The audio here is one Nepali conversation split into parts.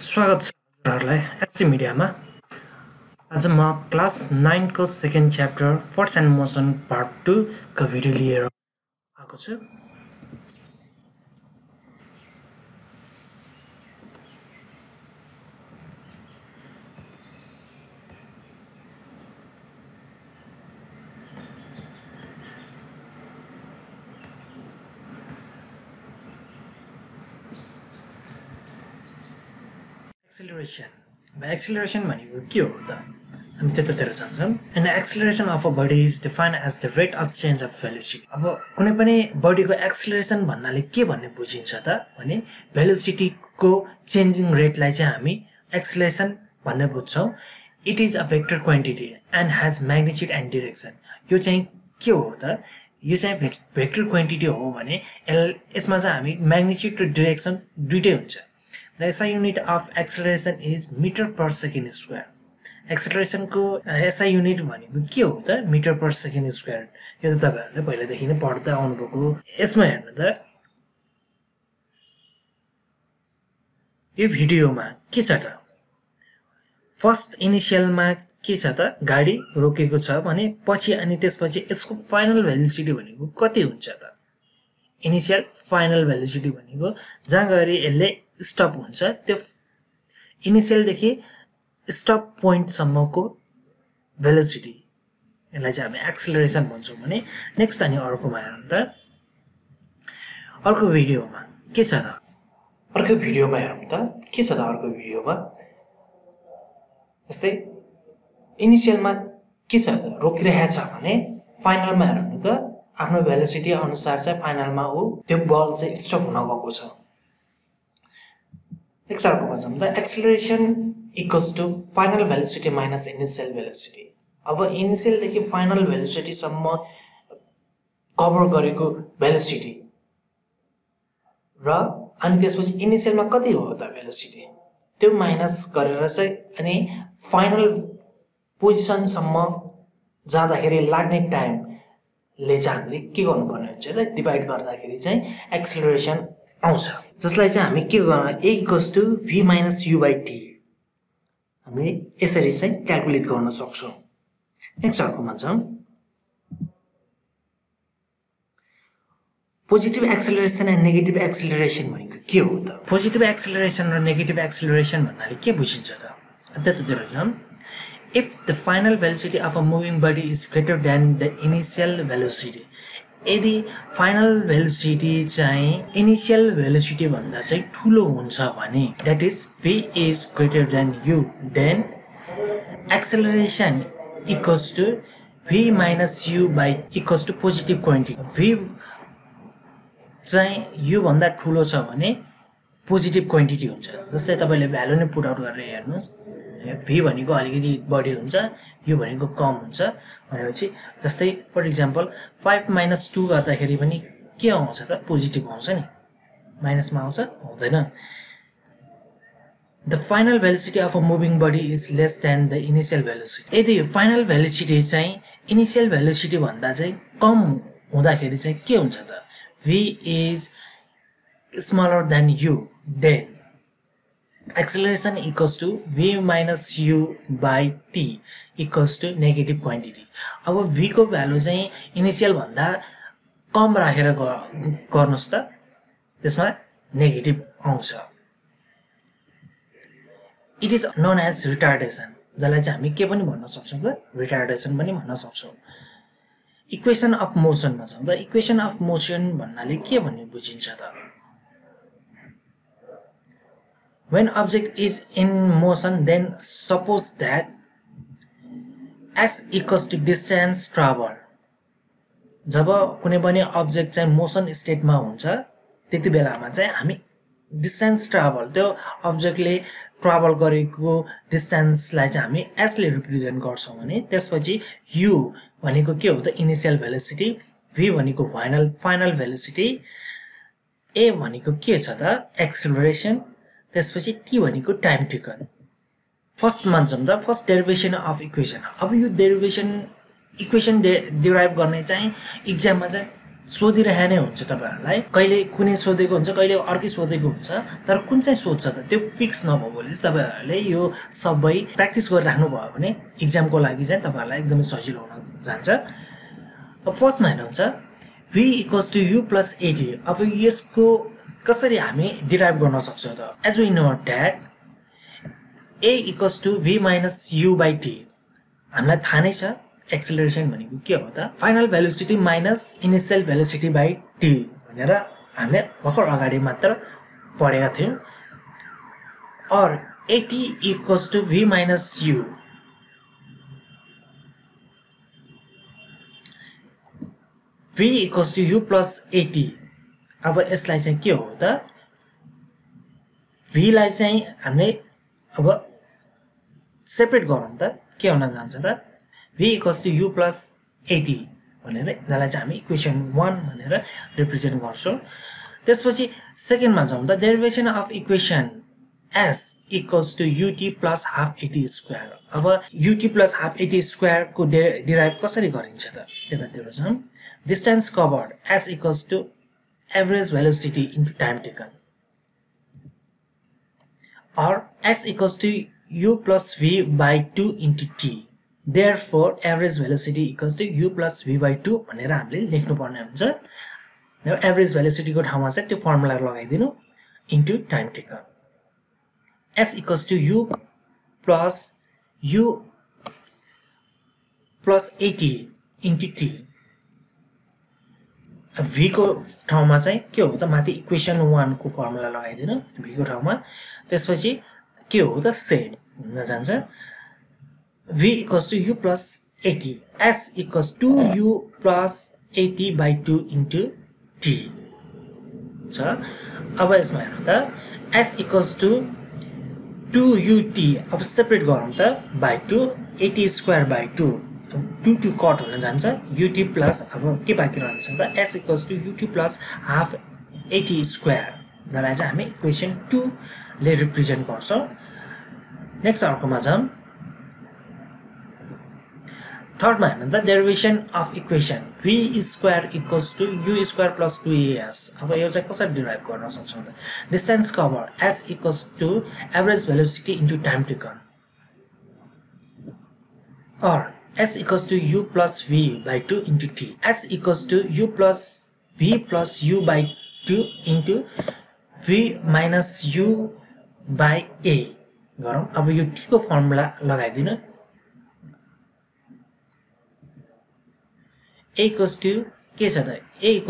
स्वागत छ हजुरहरूलाई एससी मिडियामा। आज म क्लास 9 को second chapter force and motion part 2 को भिडियो लिएर आएको छु। एक्सिलरेसन भनेको के हो त? हामी त्यतातिर जान्छौँ। And acceleration of a body is defined as the rate of change of velocity. अब कुनै पनि बडीको एक्सिलरेसन भन्नाले के भन्ने बुझिन्छ त भने भेलोसिटीको चेन्जिङ रेटलाई चाहिँ हामी एक्सिलरेसन भन्ने बुझ्छौँ। It is a vector quantity and has magnitude and direction. यो चाहिँ के हो त? यो चाहिँ भेक्टर क्वान्टिटी हो भने यसमा चाहिँ हामी म्याग्निट्युड र डिरेक्सन दुइटै हुन्छ। The SI unit of acceleration is meter per second square. Acceleration को SI unit भनेको के हो त? Metre per second square. यो त तपाईहरुले पहिलादेखि नै पढ्दै आउनुभएको। यसमा हेर्नु त यो भिडियोमा के छ त? फर्स्ट इनिशियलमा के छ त? गाडी रोकेको छ भने पछि अनि त्यसपछि यसको फाइनल भेलोसिटी भनेको कति हुन्छ त? इनिशियल फाइनल भेलोसिटी भनेको जहाँ गएर यसले स्टप हुन्छ त्यो इनिशियल देखि स्टप पोइन्ट सम्मको भेलोसिटी, यसलाई चाहिँ हामी एक्सिलरेसन भन्छौँ। भने नेक्स्ट अनि अर्कोमा हेरौँ त। अर्को भिडियोमा के छ त? अर्को भिडियोमा हेरौँ त के छ त? अर्को भिडियोमा जस्तै इनिशियलमा के छ त? रोकिरहेछ भने फाइनलमा हेर्नु त आफ्नो भेलोसिटी अनुसार चाहिँ फाइनलमा त्यो बल चाहिँ स्टप हुन गएको छ। नेक्स्ट अर्कोमा जाउँ त। Acceleration equals to final velocity minus initial velocity. अब इनिशियलदेखि फाइनल भेलोसिटीसम्म कभर गरेको भेलोसिटी र अनि त्यसपछि इनिशियलमा कति हो त भेलोसिटी, त्यो माइनस गरेर चाहिँ अनि फाइनल पोजिसनसम्म जाँदाखेरि लाग्ने टाइमले चाहिँ हामीले के गर्नुपर्ने हुन्छ त? डिभाइड गर्दाखेरि चाहिँ एक्सिलरेसन आउँछ, जसलाई चाहिँ हामी के गर्न A equals to V minus U by T हामीले यसरी चाहिँ क्याल्कुलेट गर्न सक्छौँ। नेक्स्ट अर्कोमा जाउँ। Positive acceleration and negative acceleration भनेको के हो त? पोजिटिभ एक्सिलरेसन र नेगेटिभ एक्सिलरेसन भन्नाले के बुझिन्छ त? त्यतातिर जाउँ। If the final velocity of a moving body is greater than the initial velocity, यदि फाइनल भेलोसिटी चाहिँ इनिशियल भेलोसिटी भन्दा चाहिँ ठुलो हुन्छ भने that is V is greater than U, then acceleration equals to V minus U by equals to positive quantity. V चाहिँ U भन्दा ठुलो छ भने पोजिटिभ क्वान्टिटी हुन्छ। जस्तै तपाईँले भ्यालु नै पुट आउट गरेर हेर्नुहोस्, V भनेको अलिकति बढी हुन्छ, U भनेको कम हुन्छ भनेपछि जस्तै फर इक्जाम्पल 5 माइनस 2 गर्दाखेरि पनि के आउँछ त? पोजिटिभ आउँछ नि, माइनसमा आउँछ? आउँदैन। The final velocity of a moving body is less than the initial velocity. यदि फाइनल भेलोसिटी चाहिँ इनिशियल भेलोसिटी भन्दा चाहिँ कम हुँदाखेरि चाहिँ के हुन्छ त? V is smaller than U, then acceleration equals to V minus U by T equals to negative quantity. अब V को भ्यालु चाहिँ इनिशियल भन्दा कम राखेर गर्नुहोस् त, त्यसमा नेगेटिभ आउँछ। It is known as retardation, जसलाई चाहिँ हामी के पनि भन्न सक्छौँ त? रिटार्डेसन पनि भन्न सक्छौँ। इक्वेसन अफ मोसनमा छौँ त। इक्वेसन अफ मोसन भन्नाले के भन्ने बुझिन्छ त? When object is in motion, then suppose that s equals to distance travel. जब कुनै पनि अब्जेक्ट चाहिँ मोसन स्टेटमा हुन्छ त्यति बेलामा चाहिँ हामी डिस्टेन्स ट्राभल, त्यो अब्जेक्टले ट्राभल गरेको डिस्टेन्सलाई चाहिँ हामी s ले रिप्रेजेन्ट गर्छौँ भने त्यसपछि U भनेको के हो त? इनिशियल भेलोसिटी, V भनेको फाइनल भेलोसिटी, A भनेको के छ त? एक्सिलरेसन, त्यसपछि T भनेको टाइम टेकन। फर्स्टमा जाउँ त। First derivation of equation. अब यो इक्वेसन डिराइभ गर्ने चाहिँ इक्जाममा चाहिँ सोधिरहे नै हुन्छ तपाईहरुलाई कहिले कुनै सोधेको हुन्छ कहिले अर्कै सोधेको हुन्छ तर कुन चाहिँ सोध्छ त त्यो फिक्स नभएकोले तपाईहरुले यो सबै प्र्याक्टिस गरिराख्नु भयो भने एक्जामको लागि चाहिँ तपाईहरुलाई एकदमै सजिलो हुन जान्छ अब फर्स्टमा हेर्नुहुन्छ v = u + at अब यसको कसरी हामी डिराइभ गर्न सक्छौं त as we know that a = v - u/t हामीलाई थाहा नै छ एक्सेलरेसन भनेको के हो त final velocity minus initial velocity by t भनेर हामीले भर्खर अगाडि मात्र पढेका थियौं और at = v - u v = u + at अब यसलाई चाहिँ के हो त v लाई चाहिँ हामीले अब सेपरेट गरौँ त के हुन जान्छ त v = u + at भनेर यसलाई चाहिँ हामी इक्वेसन 1 भनेर रिप्रेजेन्ट गर्छौं त्यसपछि सेकेन्डमा जाउँ त derivation of equation s = ut + half at². अब ut + half at² को डिराइभ कसरी गरिन्छ त त्यतातिर जाउँ distance covered s = average velocity into time taken or s = u + v/2 into t. Therefore average velocity = u + v/2 भनेर हामीले लेख्नु पर्ने हुन्छ एभरेज भेलोसिटी को ठाउँमा चाहिँ त्यो फर्मुला लगाइदिनु into time taken s = u + at into t. v को ठाउँमा चाहिँ के हो त माथि इक्वेसन 1 को फर्मुला लगाइदिनु v को ठाउँमा त्यसपछि के हो त सेम हुन जान्छ v = u + at s = 2u + at/2 into t छ अब यसमा हेर्नु त s = 2ut अब सेपरेट गरौँ त by 2 at²/2 2 to कट हुन जान्छ ut प्लस अब के बाँकी रहन्छ त s = ut + half at² जसलाई चाहिँ हामी इक्वेसन 2 ले रिप्रेजेन्ट गर्छौं नेक्स्ट अर्कोमा जाउँ थर्डमा हेर्नु त derivation of equation v² = u² + 2as अब यो चाहिँ कसरी डिराइभ गर्न सक्छौं त distance cover s = average velocity into time taken or s = u + v/2 into t s = u + v + u/2 into v - u/a गरौँ अब यो t को फर्मुला लगाइदिनु a = के छ त a =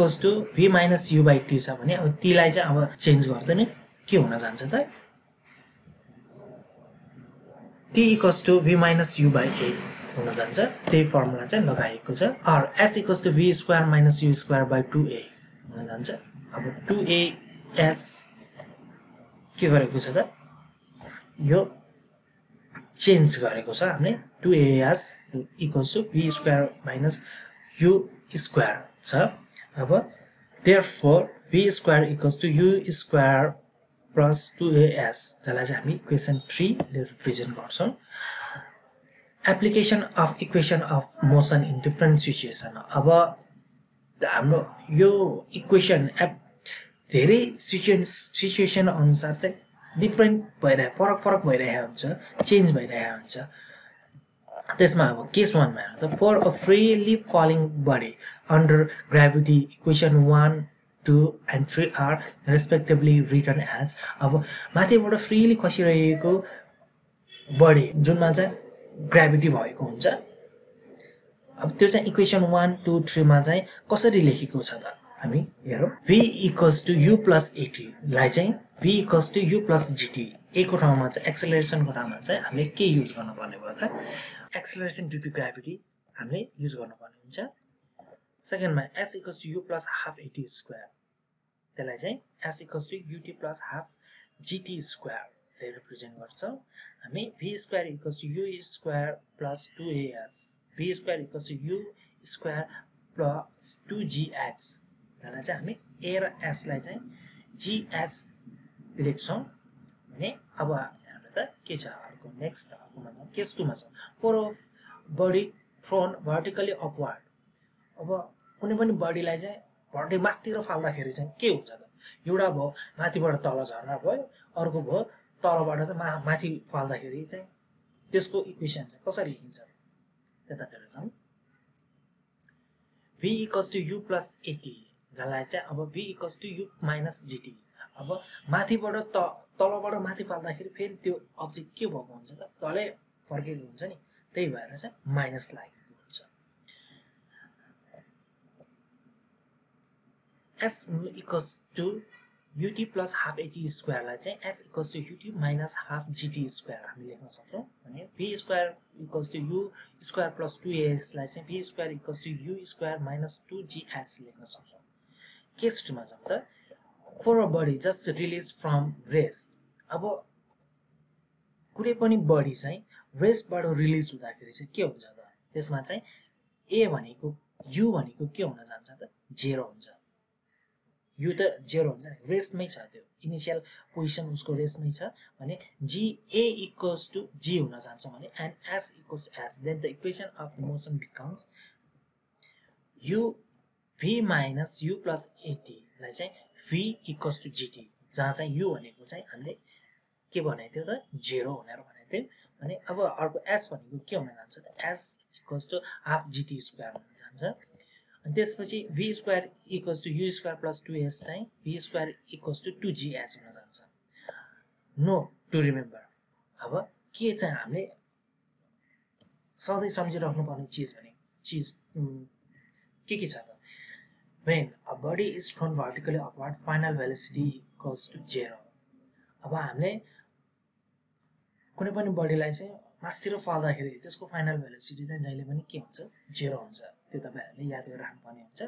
v - u/t छ भने अब t लाई चाहिँ अब चेन्ज गर्दैन के हुन जान्छ त t = v - u/a हुन जान्छ त्यही फर्मुला चाहिँ लगाएको छ और s = v² - u²/2a हुन जान्छ अब 2as के गरेको छ त यो चेन्ज गरेको छ हामीले 2as = v² - u² छ अब therefore v² = u² + 2as जसलाई चाहिँ हामी इक्वेसन 3 ले रिप्रेजेन्ट गर्छौं application of equation of motion in different situation अब हाम्रो यो इक्वेसन धेरै सिचुएसन अनुसार चाहिँ डिफरेन्ट भइरहेको फरक भइरहेको हुन्छ चेन्ज भइरहेको हुन्छ त्यसमा अब केस 1 मा हेर्नु त for a freely falling body under gravity equation 1 2 and 3 are respectively written as अब माथिबाट फ्रीली खसिरहेको बडी जुनमा चाहिँ ग्राभिटी भएको हुन्छ अब त्यो चाहिँ इक्वेसन 1 2 3 मा चाहिँ कसरी लेखेको छ त हामी हेरौं v = u + at लाई चाहिँ v = u + gt a को ठाउँमा चाहिँ एक्सेलरेसन को ठाउँमा चाहिँ हामीले के युज गर्न पर्ने भयो त एक्सेलरेसन ड्यू टु ग्राभिटी हामीले युज गर्न पर्ने हुन्छ सेकेन्डमा s = u + half at² त्यसलाई चाहिँ s = ut + half gt² ले रिप्रेजेन्ट गर्छौं हामी v² = u² + 2as v² = u² + 2gh जसलाई चाहिँ हामी a र s लाई चाहिँ gh लेख्छौं भने अब हेर्नु त के छ अर्को नेक्स्ट अर्कोमा जाउँ केस 2 मा छ for of body thrown vertically upward अब कुनै पनि बडीलाई चाहिँ बडी मास्तिर फाल्दाखेरि चाहिँ के हुन्छ त एउटा भयो माथिबाट तल झर्दा भयो अर्को भयो तलबाट चाहिँ माथि फाल्दाखेरि चाहिँ त्यसको इक्वेसन चाहिँ कसरी लेखिन्छ त्यतातिर जाउँ v equals to u plus at जसलाई चाहिँ अब v equals to u minus gt अब माथिबाट तलबाट माथि फाल्दाखेरि फेरि त्यो अब्जेक्ट के भएको हुन्छ त तलै फर्केको हुन्छ नि त्यही भएर चाहिँ माइनस लागेको हुन्छ s equals to ut plus half at square लाई चाहिँ s equals to ut minus half gt square हामी लेख्न सक्छौं भने v square equals to u square plus 2as लाई चाहिँ v square equals to u square minus 2gs लेख्न सक्छौं केसमा जाउँ त for a body just released from rest अब कुनै पनि बडी चाहिँ रेस्टबाट रिलिज हुँदाखेरि चाहिँ के हुन्छ त त्यसमा चाहिँ a भनेको u भनेको के हुन जान्छ त 0 हुन्छ u त 0 हुन्छ नि रेस्टमै छ त्यो इनिशियल पोजिसन उसको रेस्टमै छ भने g a equals to g हुन जान्छ भने and s equals to s then the equation of the motion becomes u v minus u plus at लाई चाहिँ v equals to gt जहाँ चाहिँ u भनेको चाहिँ हामीले के भनेको थियो त 0 भनेर भनेको थियो भने अब अर्को s भनेको के हुन जान्छ त s equals to half gt square हुन जान्छ अनि त्यसपछि v square equals to u square plus 2s चाहिँ v square equals to 2gs हुन जान्छ नो टु रिमेम्बर अब के चाहिँ हामीले सधैँ सम्झिराख्नु पर्ने चीज के छ त when a body is thrown vertically upward final velocity equals to 0 अब हामीले कुनै पनि बडीलाई चाहिँ मास्तिर फाल्दाखेरि त्यसको फाइनल भेलोसिटी चाहिँ जहिले पनि के हुन्छ 0 हुन्छ त्यो तपाईहरुले याद गरिराख्नु पर्ने हुन्छ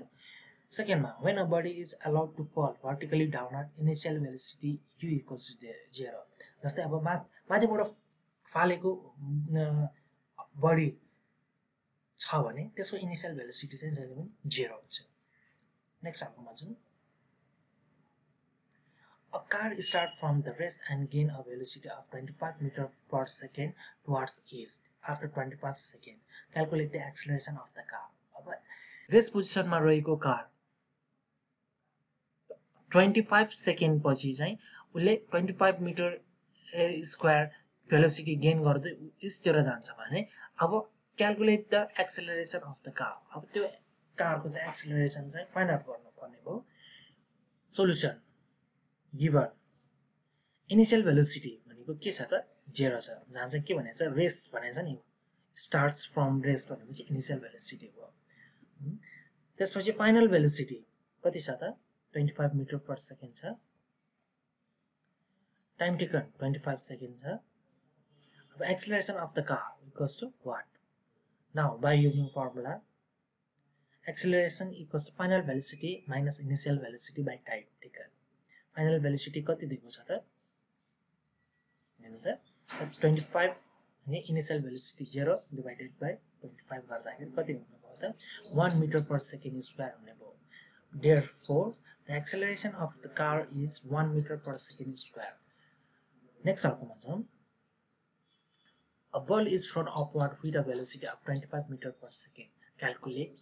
सेकेन्डमा when a body is allowed to fall vertically downward initial velocity u equals to 0 जस्तै अब माथिबाट फालेको बडी छ भने त्यसको इनिशियल भेलोसिटी चाहिँ जहिले पनि 0 हुन्छ नेक्स्ट अर्कोमा जाउँ A car starts from the rest and gain a velocity of 25 meters per second towards east. After 25 seconds, calculate the acceleration of the car. अब रेस्ट पोजिसनमा रहेको कार 25 सेकेन्ड पछि चाहिँ उले 25 मिटर स्क्वायर भेलोसिटी गेन गर्दै ईस्टतिर जान्छ भने अब calculate the acceleration of the car अब त्यो कारको चाहिँ एक्सेलरेसन चाहिँ फाइन्ड आउट गर्नुपर्ने भयो सोलुसन गिवन इनिशियल भेलोसिटी भनेको के छ त 0 छ जहाँ चाहिँ के भनेको छ रेस्ट भनेको छ नि स्टार्ट्स फ्रम रेस्ट भनेपछि इनिशियल भेलोसिटी हो त्यसपछि फाइनल भेलोसिटी कति छ त 25 मिटर पर सेकेन्ड छ टाइम टेकन 25 सेकेन्ड छ अब acceleration of the car equals to what now by using formula acceleration equals to final velocity minus initial velocity by time taken final velocity कति दिएको छ त हेर्नु त 25 अनि इनिशियल भेलोसिटी 0 डिवाइडेड बाइ 25 गर्दाखेरि कति हुने भयो त 1 मिटर पर सेकेन्ड स्क्वायर हुने भयो therefore the acceleration of the car is 1 meter per second square next अर्कोमा जाउँ a ball is thrown upward with a velocity of 25 meter per second calculate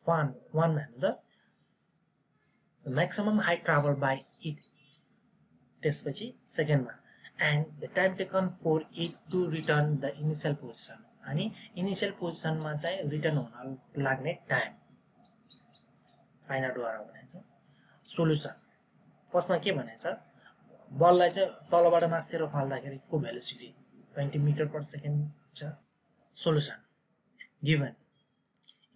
one हेर्नु त the maximum height traveled by it त्यसपछि सेकेन्डमा and the time taken for it to return the initial position अनि इनिशियल पोजिसनमा चाहिँ रिटर्न हुन लाग्ने टाइम फाइन्ड आउट गरेर भनेछ सोलुसन फर्स्टमा के भनेछ बललाई चाहिँ तलबाट मास्तिर फाल्दाखेरि को भेलोसिटी 20 मिटर पर सेकेन्ड छ solution given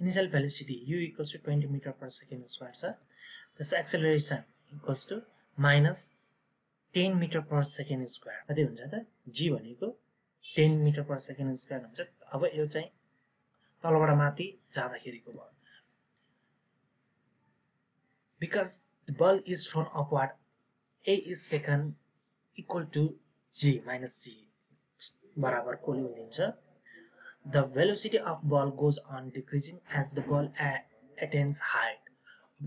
initial velocity u equals to 20 metre per second square छ त्यसको acceleration equals to minus 10 metre per second square कति हुन्छ त g भनेको 10 मिटर पर सेकेन्ड स्क्वायर हुन्छ अब यो चाहिँ तलबाट माथि जाँदाखेरिको भयो because the ball is thrown upward a is taken equal to g minus g बराबर कोले लिन्छ the velocity of ball goes on decreasing as the ball attains height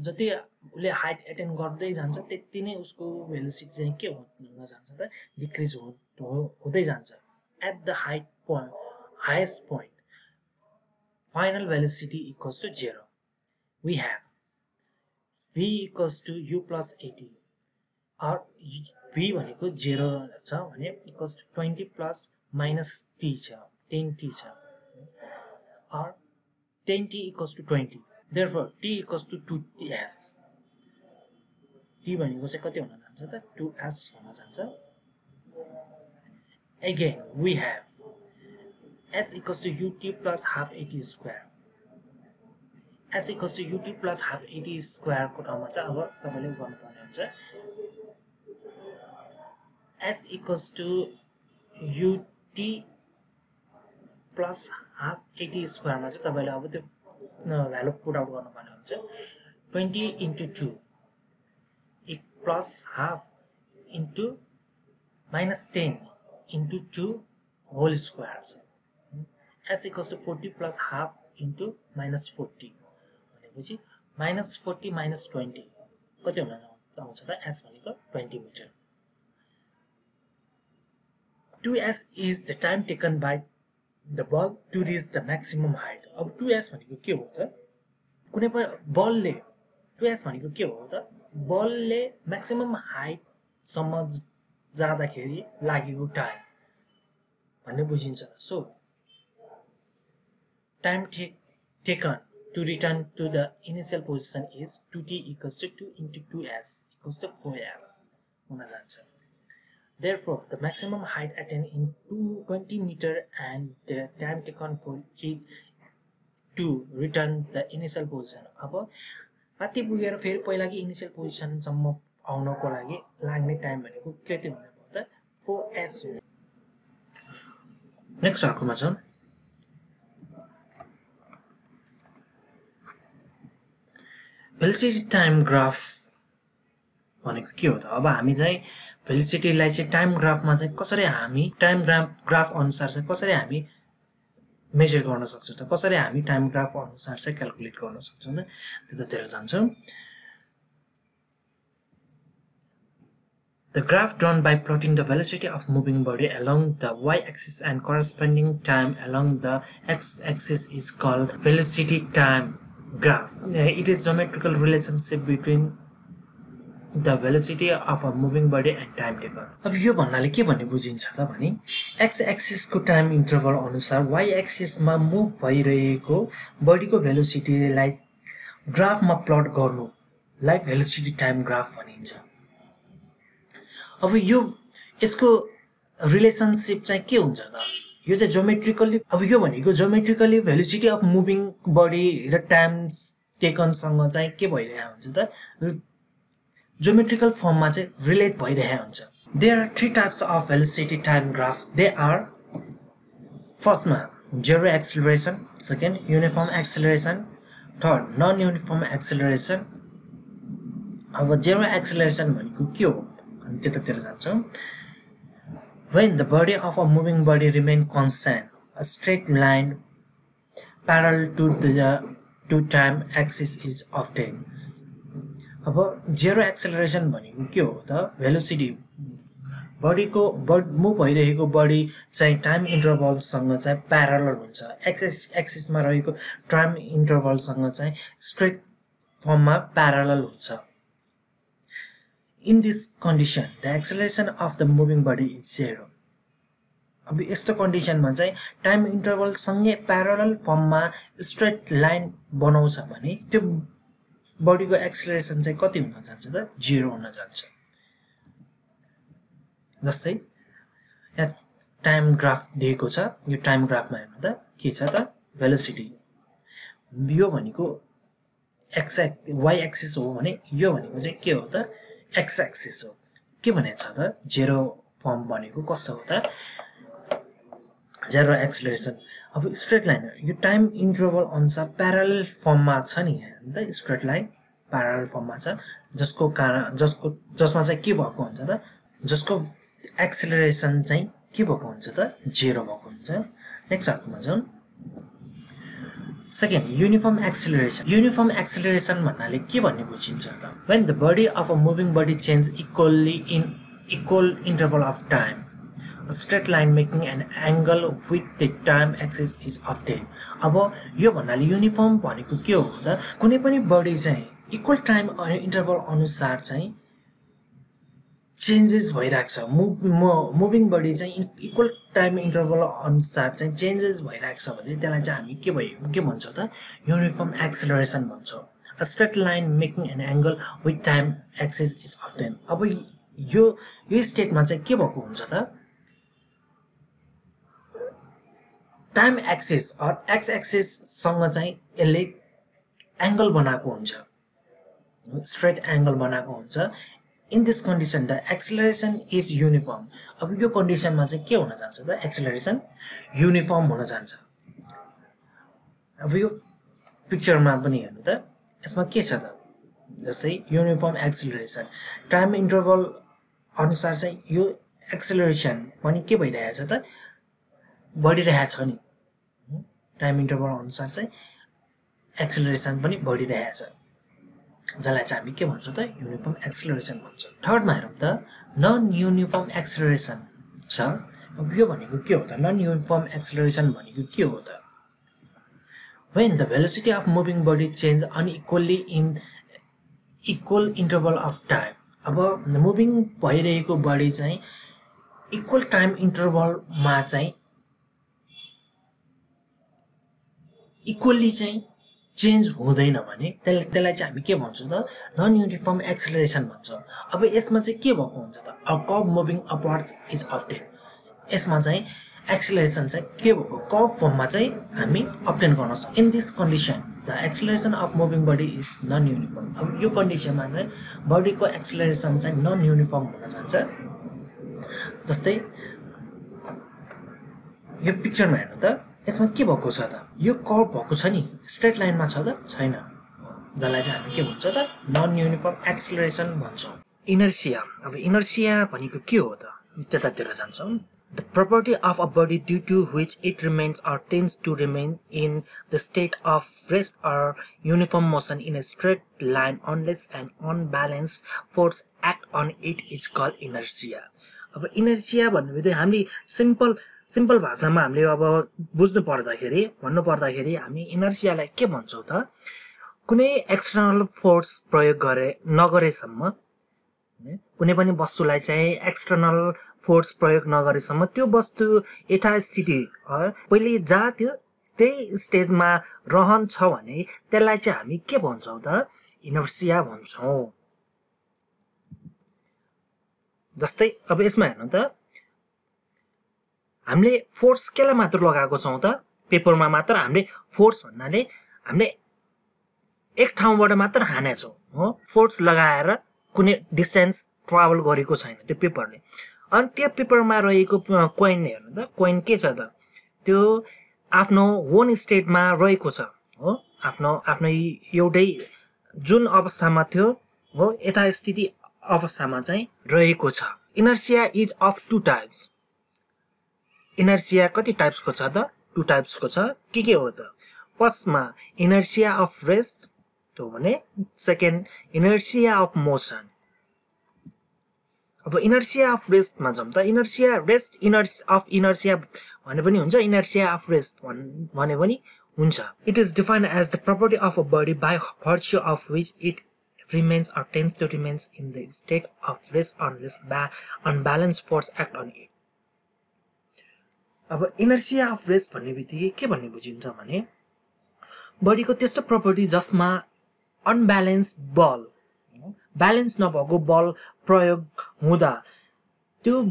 जति उले हाइट अटेन गर्दै जान्छ त्यति नै उसको भेलोसिटी चाहिँ के हुन जान्छ त डिक्रिज हुँदै जान्छ at the highest point final velocity equals to 0 we have v equals to u plus 80 or v भनेको 0 छ भने equals to 20 plus minus t छ 10t छ or 10t equals to 20 therefore t equals to 2s t भनेको चाहिँ कति हुन जान्छ त 2s हुन जान्छ again we have s equals to ut plus half 80 square s equals to ut plus half 80 square को ठाउँमा चाहिँ अब तपाईले गर्नुपर्ने हुन्छ s equals to ut plus half 80 square मा चाहिँ तपाईले अब त्यो भ्यालु पुट आउट गर्नुपर्ने हुन्छ 20 into 2 plus half into minus 10 into 2 whole square s equals to 40 plus half into minus 40 भनेपछि minus 40 minus 20 कति हुन आउँछ त s भनेको 20 metre 2s is the time taken by the ball to reach the maximum height अब 2s भनेको के हो त कुनै पनि बलले 2s भनेको के हो त बलले म्याक्सिमम हाइट सम्म जाँदाखेरि लागेको टाइम भन्ने बुझिन्छ so time taken to return to the initial position is 2t equals to 2 into 2s equals to 4s हुन जान्छ therefore the maximum height attained in 20 meter and the time taken for it to return the initial position अब कति पुगेर फेरि पहिलाको इनिशियल पोजिसन सम्म आउनको लागि लाग्ने टाइम भनेको कति हुने भयो त 4s हुने नेक्स्ट अर्कोमा छ भेलोसिटी टाइम ग्राफ भनेको के हो त अब हामी चाहिँ भेलोसिटीलाई चाहिँ टाइम ग्राफमा चाहिँ कसरी हामी टाइम ग्राफ अनुसार चाहिँ कसरी हामी मेजर गर्न सक्छौं त कसरी हामी टाइम ग्राफ अनुसार चाहिँ क्याल्कुलेट गर्न सक्छौं त त्यतातिर जान्छौं The graph drawn by plotting the velocity of moving body along the y-axis and corresponding time along the x-axis is called velocity time graph. It is geometrical relationship between the velocity of a moving body and time taken. अब यो भन्नाले के भन्ने बुझिन्छ त भने x axis को टाइम इन्टरभल अनुसार y axis मा मुभ भइरहेको बडीको भेलोसिटीलाई ग्राफमा प्लट गर्नुलाई भेलोसिटी टाइम ग्राफ भनिन्छ अब यो यसको रिलेशनशिप चाहिँ के हुन्छ त यो चाहिँ ज्योमेट्रिकली अब यो भनेको geometrically velocity of moving body र टाइम टेकन सँग चाहिँ के भइरहेको हुन्छ त ज्योमेट्रिकल फर्ममा चाहिँ रिलेट भइरहेको हुन्छ there are three types of velocity time graph they are फर्स्टमा zero acceleration second uniform acceleration third non uniform acceleration अब जेरो एक्सेलरेसन भनेको के हो अनि त्यतातिर जान्छौं when the body of a moving body remain constant a straight line parallel to time axis is obtained अब जेरो एक्सेलरेसन भनेको के हो त भेलोसिटी बडीको मुभ भइरहेको बडी चाहिँ टाइम इन्टरभल सँग चाहिँ प्यारलल हुन्छ एक्सिसमा रहेको टाइम इन्टरभल सँग चाहिँ स्ट्रेट फर्ममा प्यारलल हुन्छ in this condition the acceleration of the moving body is zero अब यस्तो कन्डिसनमा चाहिँ टाइम इन्टरभल सँगै प्यारलल फर्ममा स्ट्रेट लाइन बनाउँछ भने त्यो बडीको एक्सेलरेसन चाहिँ कति हुन जान्छ त जेरो हुन जान्छ जस्तै यहाँ टाइम ग्राफ दिएको छ यो टाइम ग्राफमा हेर्नु त के छ त भेलोसिटी यो भनेको y एक्सिस हो भने यो भनेको चाहिँ के हो त x एक्सिस हो के भनेको छ त जेरो फर्म भनेको कस्तो हो त जेरो एक्सेलरेसन अब स्ट्रेट लाइन यो टाइम इन्टरभल अनुसार प्यारलल फर्ममा छ नि हैन त स्ट्रेट लाइन प्यारलल फर्ममा छ जसको कारण जसमा चाहिँ के भएको हुन्छ त जसको एक्सेलरेसन चाहिँ के भएको हुन्छ त जेरो भएको हुन्छ नेक्स्ट अर्कोमा जाउँ सेकेन्ड युनिफर्म एक्सेलरेसन भन्नाले के भन्ने बुझिन्छ त when the body of a moving body change equally in equal interval of time a straight line making an angle with the time axis is obtained अब यो भन्नाले युनिफर्म भनेको के हो त कुनै पनि बडी चाहिँ इक्वल टाइम इन्टरभल अनुसार चाहिँ चेन्जेस भइरहेको छ मुभिङ बडी चाहिँ इक्वल टाइम इन्टरभल अनुसार चाहिँ चेन्जेस भइरहेको छ भने त्यसलाई चाहिँ हामी के भन्छौँ त युनिफर्म एक्सेलरेसन भन्छौँ A straight line making an angle with time axis is often अब यो स्टेटमा चाहिँ के भएको हुन्छ त टाइम एक्सिस अर एक्स एक्सिससँग चाहिँ यसले एंगल बनाएको हुन्छ स्ट्रेट एंगल बनाएको हुन्छ in this condition the acceleration is uniform अब यो कन्डिसनमा चाहिँ के हुन जान्छ त एक्सेलरेसन यूनिफर्म हुन जान्छ अब यो पिक्चरमा पनि हेर्नु त यसमा के छ त जस्तै यूनिफर्म एक्सेलरेसन टाइम इन्टरभल अनुसार चाहिँ यो एक्सेलरेसन पनि के भइरहेछ त बढिरहेछ नि टाइम इन्टरभल अनुसार चाहिँ एक्सेलरेसन पनि बढिरहेछ जसलाई चाहिँ हामी के भन्छौँ त युनिफर्म एक्सेलरेसन भन्छौँ थर्डमा हेरौँ त नन युनिफर्म एक्सेलरेसन छ अब यो भनेको के हो त नन युनिफर्म एक्सेलरेसन भनेको के हो त when the velocity of moving body change unequally in equal interval of time अब मुभिङ भइरहेको बडी चाहिँ इक्वल टाइम इन्टरभलमा चाहिँ इक्वली चाहिँ चेन्ज हुँदैन भने त्यसलाई चाहिँ हामी के भन्छौँ त नन युनिफर्म एक्सेलरेसन भन्छौँ अब यसमा चाहिँ के भएको हुन्छ त a curve moving upwards is obtain यसमा चाहिँ एक्सेलरेसन चाहिँ के भएको कर्व फर्ममा चाहिँ हामी अब्टेन गर्न सक्छौँ in this condition the acceleration of moving body is non uniform अब यो कन्डिसनमा चाहिँ बडीको एक्सेलरेसन चाहिँ नन युनिफर्म हुन जान्छ जस्तै यो पिक्चरमा हेर्नु त यसमा के भएको छ त यो कर्व भएको छ नि स्ट्रेट लाइनमा छ त छैन जसलाई चाहिँ हामी के भन्छ त नन युनिफर्म एक्सेलरेसन भन्छौँ इनर्सिया अब इनर्सिया भनेको के हो त त्यतातिर जान्छौँ The property of a body due to which it remains or tends to remain in the state of rest or uniform motion in a straight line unless an unbalanced force act on it is called inertia. अब inertia भन्ने हामीले सिम्पल भाषामा हामीले अब बुझ्नु पर्दाखेरि भन्नु पर्दाखेरि हामी इनर्सियालाई के भन्छौँ त कुनै एक्सटर्नल फोर्स प्रयोग नगरेसम्म कुनै पनि वस्तुलाई चाहिँ एक्सटर्नल फोर्स प्रयोग नगरेसम्म त्यो वस्तु यथास्थिति पहिले जहाँ थियो त्यही स्टेजमा रहन्छ भने त्यसलाई चाहिँ हामी के भन्छौँ त इनर्सिया भन्छौँ जस्तै अब यसमा हेर्नु त हामीले फोर्स केलाई मात्र लगाएको छौँ त पेपरमा मात्र हामीले फोर्स भन्नाले हामीले एक ठाउँबाट मात्र हानेछौँ हो फोर्स लगाएर कुनै डिस्टेन्स ट्राभल गरेको छैन त्यो पेपरले अनि त्यो पेपरमा रहेको कोइन हेर्नु त कोइन के छ त त्यो आफ्नो ओन स्टेटमा रहेको छ हो आफ्नो एउटै जुन अवस्थामा थियो हो यथास्थिति अवस्थामा चाहिँ रहेको छ inertia is of to types inertia कति टाइप्सको छ त टु टाइप्सको छ के हो त फर्स्टमा इनर्सिया अफ रेस्ट त्यो भने सेकेन्ड इनर्सिया अफ मोसन अब इनर्सिया अफ रेस्टमा जाउँ त इनर्सिया रेस्ट इनर्सिया भने पनि हुन्छ इनर्सिया अफ रेस्ट भने पनि हुन्छ it is defined as the property of a body by virtue of which it remains or tends to remains in the state of rest unless unbalance force act on it अब इनर्सिया अफ रेस्ट भन्ने बित्तिकै के भन्ने बुझिन्छ भने बडीको त्यस्तो प्रपर्टी जसमा अनब्यालेन्स बल ब्यालेन्स नभएको बल प्रयोग हुँदा त्यो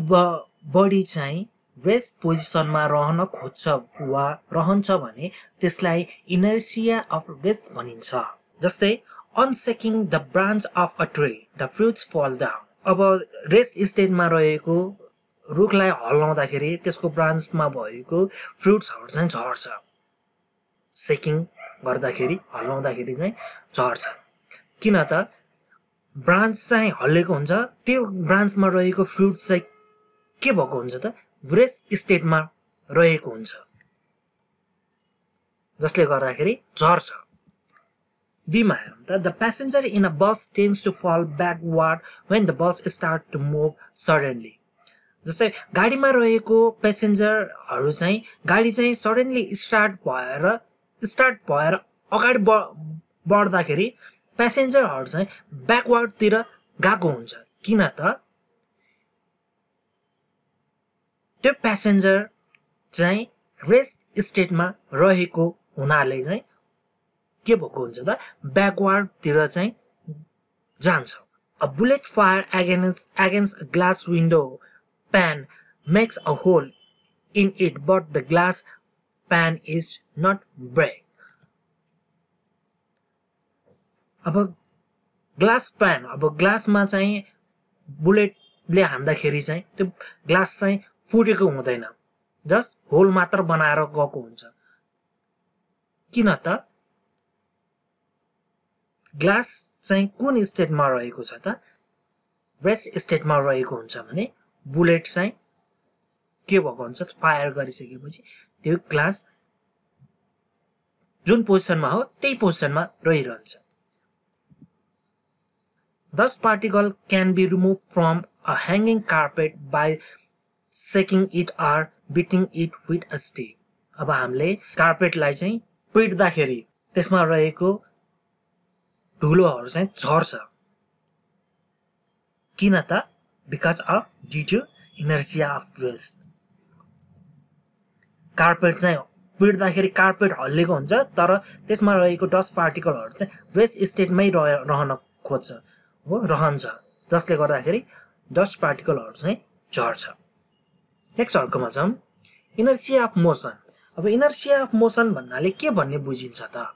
बडी चाहिँ रेस्ट पोजिसनमा रहन खोज्छ वा रहन्छ भने त्यसलाई इनर्सिया अफ रेस्ट भनिन्छ जस्तै on shaking the branch of a tree the fruits fall down अब रेस्ट स्टेटमा रहेको रुखलाई हल्लाउँदाखेरि त्यसको ब्रान्चमा भएको फ्रुट्सहरू चाहिँ झर्छ सेकिङ गर्दाखेरि हल्लाउँदाखेरि चाहिँ झर्छ किन त ब्रान्च चाहिँ हल्लेको हुन्छ त्यो ब्रान्चमा रहेको फ्रुट चाहिँ के भएको हुन्छ त रेस्ट स्टेटमा रहेको हुन्छ जसले गर्दाखेरि झर्छ बीमा हेरौँ त the passenger in a bus tends to fall backward when the bus start to move suddenly जस्तै गाडीमा रहेको प्यासेन्जरहरू चाहिँ गाडी चाहिँ सडनली स्टार्ट भएर अगाडि बढ्दाखेरि प्यासेन्जरहरु चाहिँ ब्याकवर्ड तिर गएको हुन्छ किन त त्यो प्यासेन्जर चाहिँ रेस्ट स्टेटमा रहेको हुनाले चाहिँ के भएको हुन्छ त ब्याकवर्ड तिर चाहिँ जान्छ A bullet fire against a glass window pane makes a hole in it, but the glass pane is not break. अब ग्लास प्यान अब ग्लासमा चाहिँ बुलेटले हान्दाखेरि चाहिँ त्यो ग्लास चाहिँ फुटेको हुँदैन जस्ट होल मात्र बनाएर गएको हुन्छ किन त ग्लास चाहिँ कुन स्टेटमा रहेको छ त रेस्ट स्टेटमा रहेको हुन्छ भने बुलेट चाहिँ के भएको हुन्छ फायर गरिसकेपछि त्यो ग्लास जुन पोजिसनमा हो त्यही पोजिसनमा रहिरहन्छ Dust particle can be removed from a hanging carpet by shaking it or beating it with a stick. अब हामीले कार्पेटलाई चाहिँ पिट्दाखेरि त्यसमा रहेको धुलोहरु चाहिँ झर्छ किन त because of due to inertia of rest carpet चाहिँ पिट्दाखेरि कार्पेट हल्लेको हुन्छ तर त्यसमा रहेको डस्ट पार्टिकलहरु चाहिँ रेस्ट स्टेटमै रहन खोज्छ हो रहन्छ जसले गर्दाखेरि डस्ट पार्टिकलहरु चाहिँ झर्छ नेक्स्ट अर्कोमा छौं इनर्शिया अफ मोसन अब इनर्शिया अफ मोसन भन्नाले के भन्ने बुझिन्छ त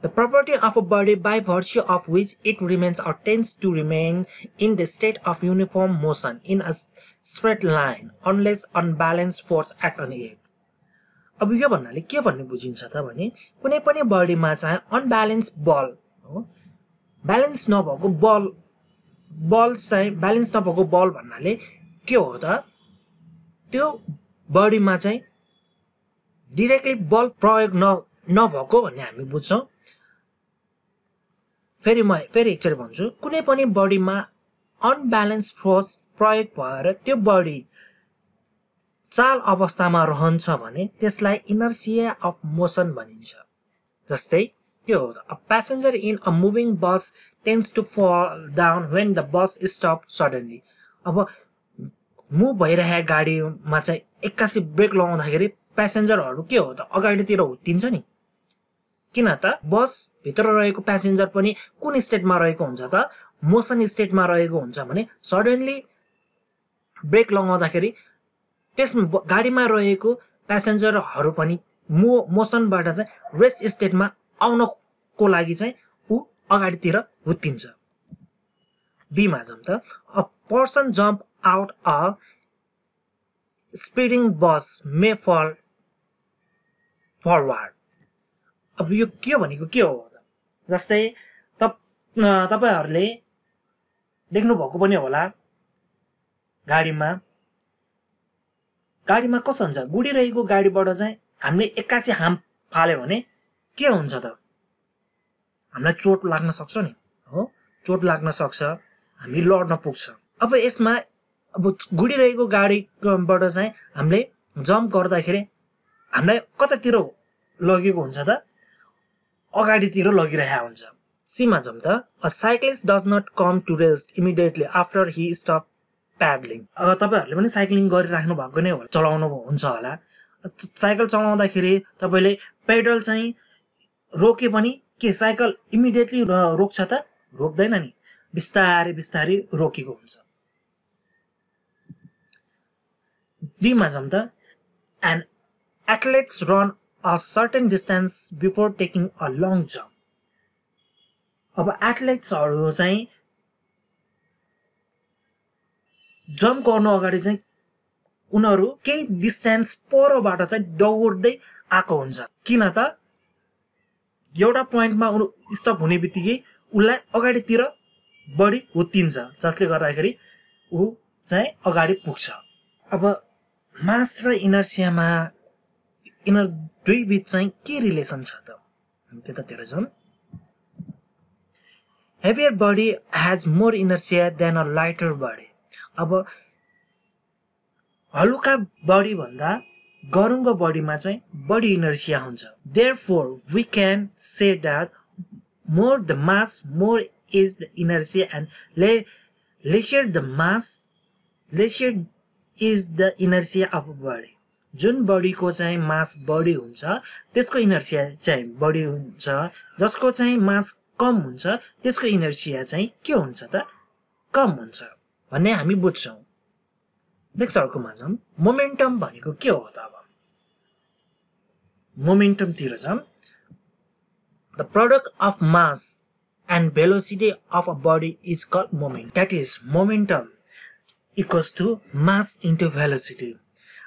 The property of a body by virtue of which it remains or tends to remain in the state of uniform motion in a straight line unless unbalanced force act on it. अब यो भन्नाले के भन्ने बुझिन्छ त भने कुनै पनि बडीमा चाहिँ अनब्यालेन्स बल हो ब्यालेन्स नभएको बल चाहिँ ब्यालेन्स नभएको बल भन्नाले के हो त त्यो बडीमा चाहिँ डाइरेक्टली बल प्रयोग नभएको भन्ने हामी बुझ्छौं फेरि एकचोटी भन्छु कुनै पनि बडीमा अनब्यालेन्स फोर्स प्रयोग भएर त्यो बडी चाल अवस्थामा रहन्छ भने त्यसलाई इनर्शिया अफ मोसन भनिन्छ जस्तै के हो त a passenger in a moving bus tends to fall down when the bus stops suddenly अब मुभ भइरहेको गाडीमा चाहिँ एक्कासी ब्रेक लगाउँदाखेरि प्यासेन्जरहरु के हो त अगाडितिर हुत्तिन्छ नि किन त बस भित्र रहेको प्यासेन्जर पनि कुन स्टेटमा रहेको हुन्छ त मोसन स्टेटमा रहेको हुन्छ भने सडनली ब्रेक लगाउँदाखेरि त्यस गाडीमा रहेको प्यासेन्जरहरु पनि मोसनबाट चाहिँ रेस्ट स्टेटमा आउनको लागि चाहिँ उ अगाडितिर हुत्तिन्छ बी मा जाम त a person jump out a speeding bus may fall forward अब यो के भनेको के हो त जस्तै तपाईहरुले देख्नु भएको पनि होला गाडीमा कस्तो हुन्छ गुडिरहेको गाडीबाट चाहिँ हामीले एक्कासी हाम फाल्यो भने के हुन्छ त हामीलाई चोट लाग्न सक्छ नि हो चोट लाग्न सक्छ हामी लड्न पुग्छ अब यसमा अब गुडिरहेको गाडीबाट चाहिँ हामीले जम्प गर्दाखेरि हामीलाई कतातिर लगेको हुन्छ त अगाडितिर लगिरहेको हुन्छ सीमा जम त a cyclist does not come to rest immediately after he stop paddling अब तपाईहरुले पनि साइक्लिङ गरिराख्नु भएको नै होला चलाउनु हुन्छ होला साइकल चलाउँदाखेरि तपाईले पेडल चाहिँ रोके पनि के साइकल इमिडिएटली रोक्छ त रोक्दैन नि बिस्तारै रोकेको हुन्छ डी मा जम त an athletes run a certain distance before taking a long jump अब एथलेट्सहरु चाहिँ जम्प गर्नु अगाडि चाहिँ उनीहरु केही डिस्टेन्स परबाट चाहिँ दौड्दै आको हुन्छ किन त एउटा पोइन्टमा स्टप हुनेबित्तिकै उलाई अगाडितिर बडी हुत्तिन्छ जसले गर्दाखेरि उ चाहिँ अगाडि पुग्छ अब मास र इनर्शियामा दुई बीच चाहिँ के रिलेसन छ त हामी त्यतातिर जाउँ heavier body has more inertia than a lighter body अब हलुका बडी भन्दा गरुङको बडीमा चाहिँ बडी इनर्शिया हुन्छ therefore we can say that more the mass, more is the inertia, and lesser the mass, lesser is the inertia of a body. जुन बडीको चाहिँ मास बढी हुन्छ त्यसको इनर्सिया चाहिँ बढी हुन्छ, जसको चाहिँ मास कम हुन्छ त्यसको इनर्सिया चाहिँ के हुन्छ त कम हुन्छ भन्ने हामी बुझ्छौं। नेक्स्ट अर्कोमा जाउँ। मोमेन्टम भनेको के हो त? अब मोमेन्टम तिर जाउँ। The product of mass and velocity of a body is called moment. That is, momentum equals to mass into velocity.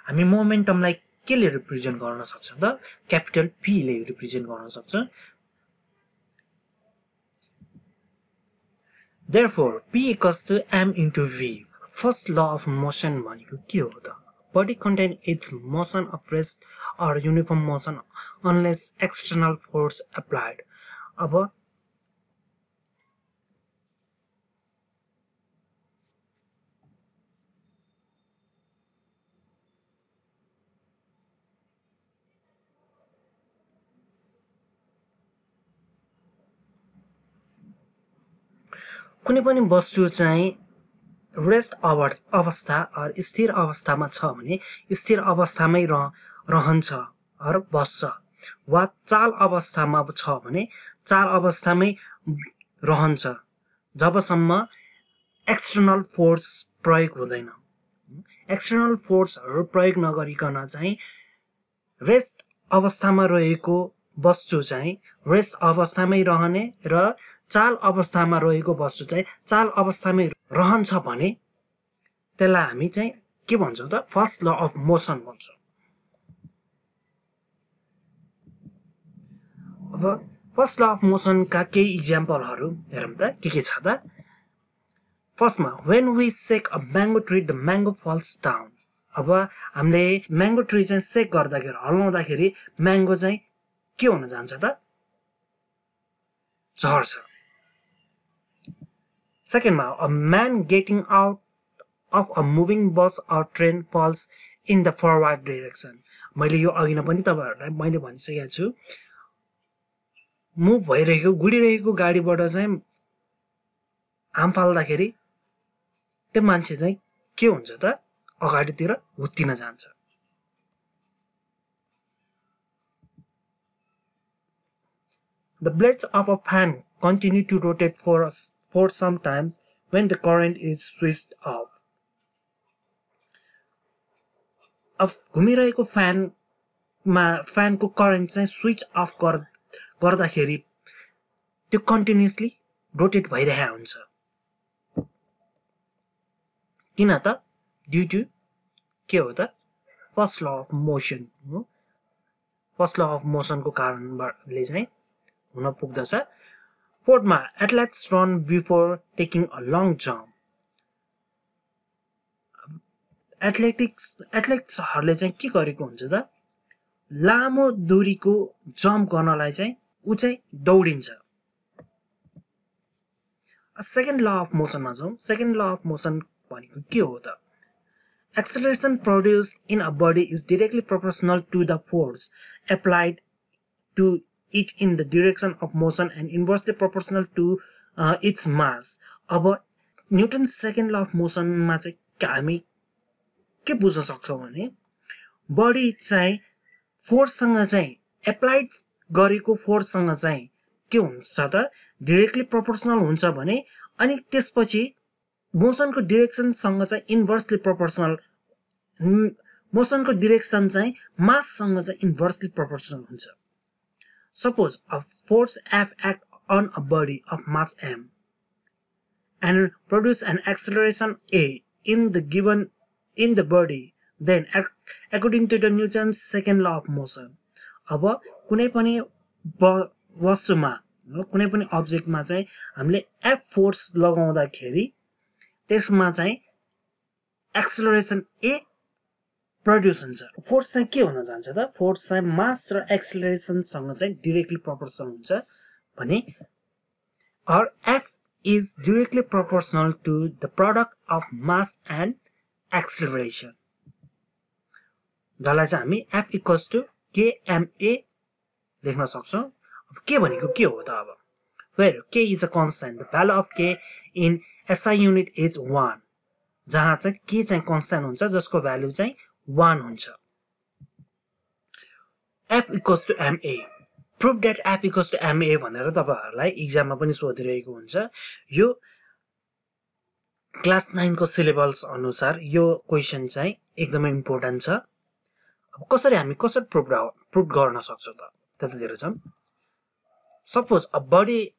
हामी मोमेन्टमलाई केले रिप्रेजेन्ट गर्न सक्छौं त? क्यापिटल P ले रिप्रेजेन्ट गर्न सक्छौं। Therefore, P equals to m into v. First law of motion भनेको के हो त? Body contain its motion of rest or uniform motion unless external force applied. अब कुनै पनि वस्तु चाहिँ रेस्ट अवस्था और स्थिर अवस्थामा छ भने स्थिर अवस्थामै रहन्छ और बस्छ, वा चाल अवस्थामा छ भने चाल अवस्थामै रहन्छ जबसम्म एक्सटर्नल फोर्स प्रयोग हुँदैन। एक्सटर्नल फोर्सहरु प्रयोग नगरिकन चाहिँ रेस्ट अवस्थामा रहेको वस्तु चाहिँ रेस्ट अवस्थामै रहने र चाल अवस्थामा रहेको वस्तु चाहिँ चाल अवस्थामै रहन्छ भने त्यसलाई हामी चाहिँ के भन्छौं त? First law of motion भन्छौं। अब फर्स्ट ल अफ मोसन का केही इक्जाम्पलहरु हेरौं त के छ त? फर्स्टमा when we shake a mango tree the mango falls down. अब हामीले म्याङ्गो ट्री चाहिँ सेक गर्दाखेरि हल्लाउँदाखेरि म्याङ्गो चाहिँ के हुन जान्छ त? झर्छ। सेकेन्डमा a man getting out of a moving bus or train falls in the forward direction. मैले यो अघि नै पनि तपाईहरुलाई मैले भनिसकेको छु, मुभ भइरहेको गुडिरहेको गाडीबाट चाहिँ हाम फाल्दाखेरि त्यो मान्छे चाहिँ के हुन्छ त? अगाडितिर हुत्तिन जान्छ। The blades of a fan continue to rotate for some time when the current is switched off. अब घुमिरहेको फ्यानको करेन्ट चाहिँ स्विच अफ गर्दाखेरि त्यो कन्टिन्युअसली रोटेट भइरहेको हुन्छ। किन त? ड्यू टु के हो त? फर्स्ट ल अफ मोसन हो। फर्स्ट ल अफ मोसनको कारणले चाहिँ हुन पुग्दछ। फोर्थमा athletes run before taking a long jump. एथलेट्सहरुले चाहिँ के गरेको हुन्छ त? लामो दूरीको जम्प गर्नलाई चाहिँ उ चाहिँ दौडिन्छ। सेकेन्ड ल अफ मोसनमा जाउँ। सेकेन्ड ल अफ मोसन भनेको के हो त? Acceleration produced in a body is directly proportional to the force applied to it in the direction of motion and inversely proportional to its mass. अब न्यूटन सेकेन्ड ल अफ मोसनमा चाहिँ हामी के बुझ्न सक्छौं भने बडी चाहिँ फोर्ससँग चाहिँ एप्लाइड गरेको फोर्ससँग चाहिँ के हुन्छ त? डाइरेक्टली प्रोपोर्शनल हुन्छ भने अनि त्यसपछि मोसनको डिरेक्सन सँग चाहिँ इन्भर्सली प्रोपोर्शनल, मोसनको डिरेक्सन चाहिँ मास सँग चाहिँ इन्भर्सली प्रोपोर्शनल हुन्छ। Suppose a force F act on a body of mass m and produce an acceleration A in the body, then according to the Newton's second law of motion. अब कुनै पनि वस्तुमा कुनै पनि अब्जेक्टमा चाहिँ हामीले F फोर्स लगाउँदाखेरि त्यसमा चाहिँ एक्सेलरेसन A प्रोड्युस हुन्छ। फोर्स चाहिँ के हुन जान्छ त? फोर्स चाहिँ मास र एक्सेलरेसन सँग चाहिँ डाइरेक्टली प्रोपोर्शनल हुन्छ भने और F is directly proportional to the product of mass and acceleration. जसलाई चाहिँ हामी F equals to KMA लेख्न सक्छौं। अब के भनेको के हो त? अब where k is a constant. The value of k in SI unit is 1. जहाँ चाहिँ k चाहिँ constant हुन्छ जसको value चाहिँ 1 हुन्छ. F equals to MA. Prove that F equals to MA भनेर तपाईहरुलाई एक्जाममा पनि सोधिरहेको हुन्छ. यो क्लास 9 को सिलेबस अनुसार यो क्वेशन चाहिँ एकदमै इम्पोर्टेन्ट छ. अब कसरी हामी प्रुभ गर्न सक्छौं त त्यसले हेरौँ छौं. Suppose a body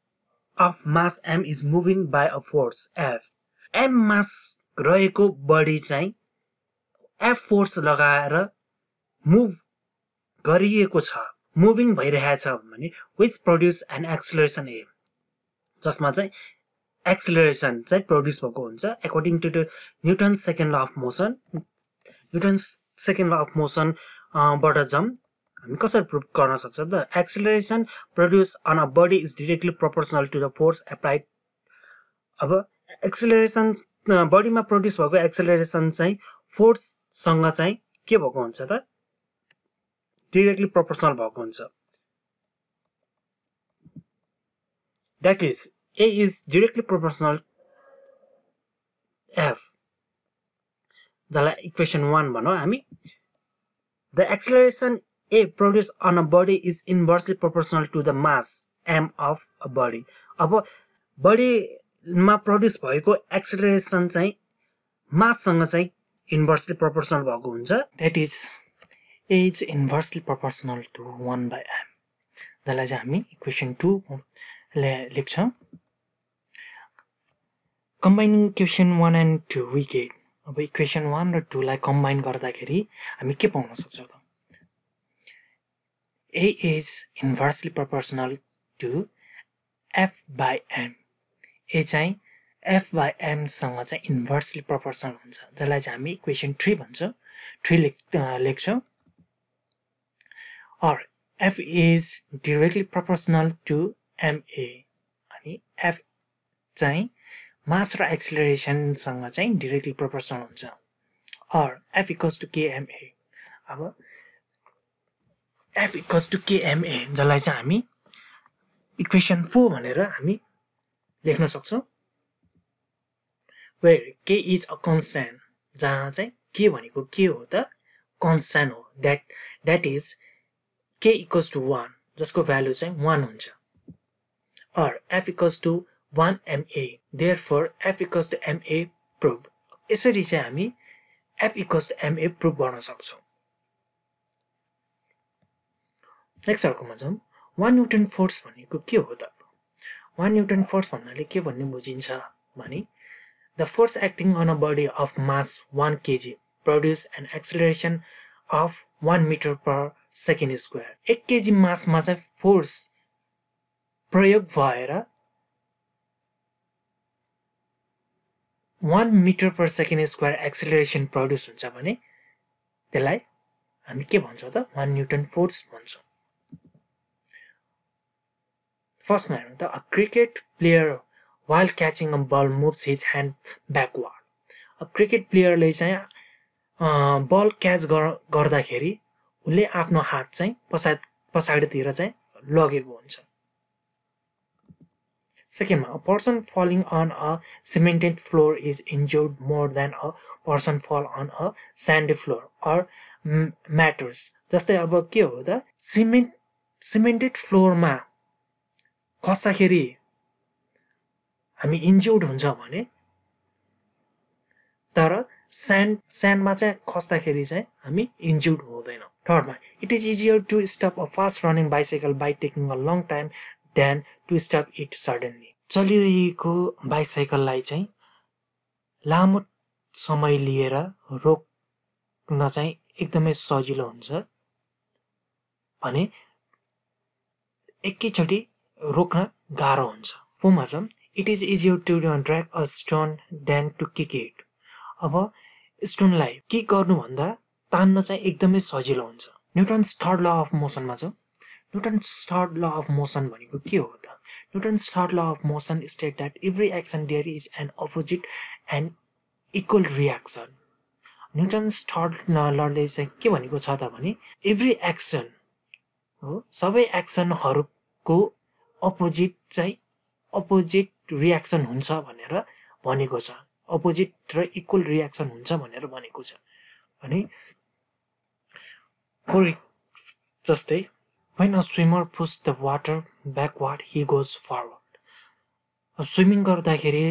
of mass m is moving by a force F. m mass रहेको बडी चाहिँ F फोर्स लगाएर मुभ गरिएको छ, मुभिङ भइरहेछ भने which produce an acceleration A. जसमा चाहिँ acceleration चाहिँ प्रोड्युस भएको हुन्छ according to the Newton's second law of motion. Newton's second law of motion बाट जम हामी कसरी प्रुभ गर्न सक्छौं त acceleration produced on a body is directly proportional to the force applied. अब acceleration बडीमा प्रोड्युस भएको acceleration चाहिँ फोर्स सँग चाहिँ के भएको हुन्छ त directly proportional भएको हुन्छ. That is A is directly proportional F. जसलाई equation 1 भनौं हामी. The acceleration A produced on a body is inversely proportional to the mass m of a body. अब बडी मा प्रोड्युस भएको एक्सेलरेसन चाहिँ मास सँग चाहिँ इन्भर्सली प्रोपोर्शनल भएको हुन्छ. That is A is inversely proportional to 1 by m. जसलाई चाहिँ हामी इक्वेसन 2 ले लेख्छौं. Combining equation 1 and 2 we get. अब इक्वेसन 1 र 2 लाई कम्बाइन गर्दाखेरि हामी के पाउन सक्छौं त A is inversely proportional to F by m. A चाहिँ F by m सँग चाहिँ इन्भर्सली प्रोपोर्शनल हुन्छ जसलाई चाहिँ हामी इक्वेसन 3 भन्छौं. 3 लेख्छौं. Or F is directly proportional to MA. अनि F चाहिँ मास र एक्सेलरेसन सँग चाहिँ डाइरेक्टली प्रोपोर्शनल हुन्छ. Or F equals to KMA. अब F equals to KMA जसलाई चाहिँ हामी इक्वेसन 4 भनेर हामी लेख्न सक्छौं. Where K is a constant. जहाँ चाहिँ K भनेको के हो त constant हो. That is K equals to 1 जसको भ्यालु चाहिँ 1 हुन्छ. Or F equals to 1 MA. Therefore F equals to MA prove. यसरी चाहिँ हामी F equals to MA prove गर्न सक्छौं. नेक्स्ट अर्कोमा जाउँ. 1 न्यूटन फोर्स भनेको के हो त 1 न्यूटन फोर्स भन्नाले के भन्ने बुझिन्छ भने the force acting on a body of mass 1 kg produce an acceleration of 1 meter per second square. 1 kg मासमा चाहिँ फोर्स प्रयोग भएर 1 meter per second square acceleration produce हुन्छ भने त्यसलाई हामी के भन्छौं त 1 न्यूटन फोर्स भन्छौं. फर्स्टमा हेरौँ त a cricket player while catching a ball moves his hand backward. अब क्रिकेट प्लेयरले चाहिँ बल क्याच गर्दाखेरि उले आफ्नो हात चाहिँ पछाडीतिर चाहिँ लगेको हुन्छ. सेकेन्डमा a person falling on a cemented floor is injured more than a person fall on a sandy floor or matters. जस्तै अब के हो त सिमेन्टेड फ्लोरमा खस्दाखेरि हामी इन्जर्ड हुन्छ भने तर स्यान्डमा चाहिँ खस्दाखेरि चाहिँ हामी इन्जर्ड हुँदैन. थर्डमा it is easier to stop a fast running bicycle by taking a long time than to stop it suddenly. चलिरहेको बाइसाइकललाई चाहिँ लामो समय लिएर रोक्न चाहिँ एकदमै सजिलो हुन्छ भने एकैचोटी रोक्न गाह्रो हुन्छ. फोरमा चाहिँ it is easier to drag a stone than to kick it. अब स्टोनलाई किक गर्नु भन्दा तान्न चाहिँ एकदमै सजिलो हुन्छ. न्यूटन्स थर्ड ल अफ मोसनमा छ. Newton's third law of motion भनेको के हो त Newton's third law of motion state that every action there is an opposite and equal reaction. Newton's third लले चाहिँ के भनेको छ त भने एभ्री एक्सन हो सबै एक्सनहरुको अपोजिट चाहिँ अपोजिट रियाक्सन हुन्छ भनेर भनेको छ अपोजिट र इक्वल रियाक्सन हुन्छ भनेर भनेको छ अनि जस्तै when a swimmer pushes the water backward he goes forward swimming गर्दाखेरि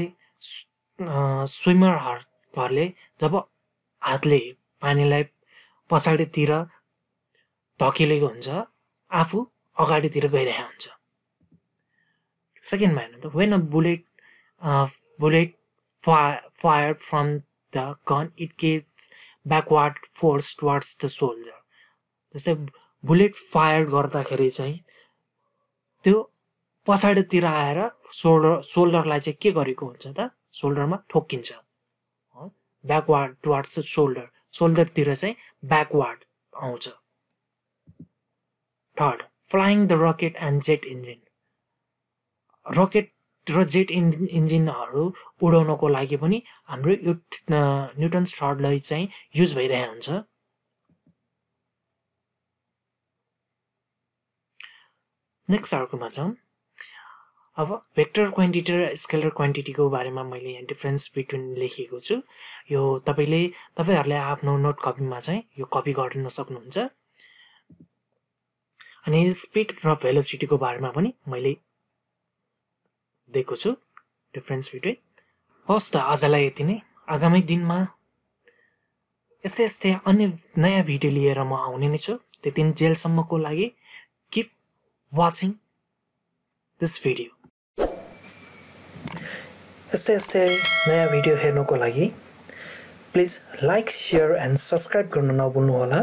स्विमरहरूले जब हातले पानीलाई पछाडितिर धकेलेको हुन्छ आफू अगाडितिर गइरहेको हुन्छ सेकेन्डमा हेर्नु त when a bullet fired from the gun it gives backward force towards the soldier जस्तै बुलेट फायर गर्दाखेरि चाहिँ त्यो पछाडितिर आएर सोल्डरलाई चाहिँ के गरेको हुन्छ त सोल्डरमा ठोकिन्छ ब्याकवार्ड टुवर्ड्स द सोल्डरतिर चाहिँ ब्याकवार्ड आउँछ third flying the rocket and jet engine rocket र जेट इन्जिनहरू उडाउनको लागि पनि हाम्रो यो न्युटन्स थर्ड ल चाहिँ युज भइरहेको हुन्छ नेक्स्ट अर्कोमा छौँ अब भेक्टर क्वान्टिटी र स्केलर क्वान्टिटीको बारेमा मैले यहाँ डिफरेन्स बिट्विन लेखेको छु यो तपाईहरुले आफ्नो नोट कपीमा चाहिँ यो कपी गर्न सक्नुहुन्छ अनि स्पिड र भेलोसिटीको बारेमा पनि मैले दिएको छु डिफरेन्स बिट्विन हस् त आजलाई यति नै आगामी दिनमा यस्तै अन्य नयाँ भिडियो लिएर म आउने नै छु त्यति जेलसम्मको लागि keep watching this video यस्तै नयाँ भिडियो हेर्नको लागि please like share and subscribe गर्न नभुल्नु होला